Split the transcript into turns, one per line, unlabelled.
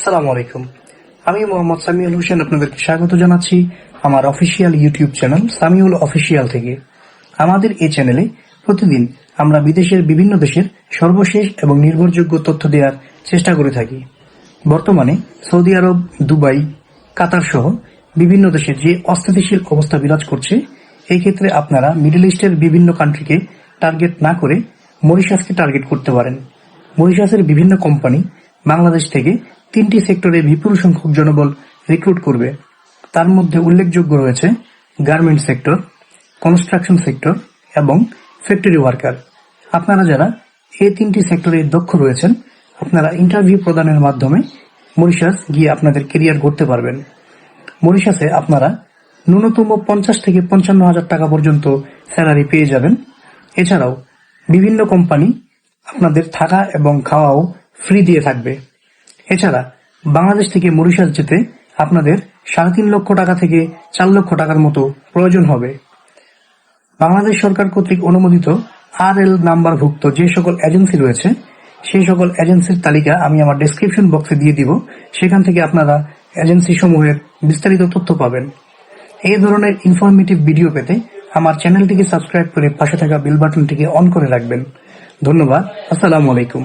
আসসালামু আলাইকুম। আমি মোহাম্মদ সামিউল হোসেন আপনাদেরকে স্বাগত জানাচ্ছি আমার official YouTube channel Samiul official থেকে। আমাদের এই চ্যানেলে প্রতিদিন আমরা বিদেশের বিভিন্ন দেশের সর্বশেষ এবং নির্ভরযোগ্য তথ্য দেওয়ার চেষ্টা করে থাকি। বর্তমানে সৌদি আরব, দুবাই, কাতার সহ বিভিন্ন দেশে যে অস্থিতিশীল অবস্থা বিরাজ করছে, এই ক্ষেত্রে আপনারা মিডল ইস্টের বিভিন্ন কান্ট্রিকে টার্গেট না করে মরিশাসকে টার্গেট করতে পারেন। মরিশাসের বিভিন্ন কোম্পানি বাংলাদেশ থেকে 3টি সেক্টরে বিপুল সংখ্যক জনবল রিক্রুট করবে। তার মধ্যে উল্লেখযোগ্য রয়েছে গার্মেন্ট সেক্টর, কনস্ট্রাকশন সেক্টর এবং ফ্যাক্টরি ওয়ার্কার। আপনারা যারা এই 3টি সেক্টরে দক্ষ রয়েছেন, আপনারা ইন্টারভিউ প্রদানের মাধ্যমে মরিশাস গিয়ে আপনাদের কেরিয়ার গড়তে পারবেন। মরিশাসে আপনারা ন্যূনতম 50 থেকে 55 হাজার টাকা পর্যন্ত স্যালারি পেয়ে যাবেন। এছাড়াও বিভিন্ন কোম্পানি আপনাদের থাকা এবং খাওয়াও ফ্রি দিয়ে থাকবে। এছাড়া বাংলাদেশ থেকে মরিশাস যেতে আপনাদের 3.5 লক্ষ টাকা থেকে 4 লক্ষ টাকার মতো প্রয়োজন হবে। বাংলাদেশ সরকার কর্তৃক অনুমোদিত RL নাম্বারভুক্ত যে সকল এজেন্সি রয়েছে, সেই সকল এজেন্সির তালিকা আমি আমার ডেসক্রিপশন বক্সে দিয়ে দিব। সেখান থেকে আপনারা এজেন্সি সমূহের বিস্তারিত তথ্য পাবেন। এই ধরনের ইনফরমেটিভ ভিডিও পেতে আমার চ্যানেলটিকে সাবস্ক্রাইব করে পাশে থাকা বেল বাটনটিকে অন করে রাখবেন। ধন্যবাদ। আসসালামু আলাইকুম।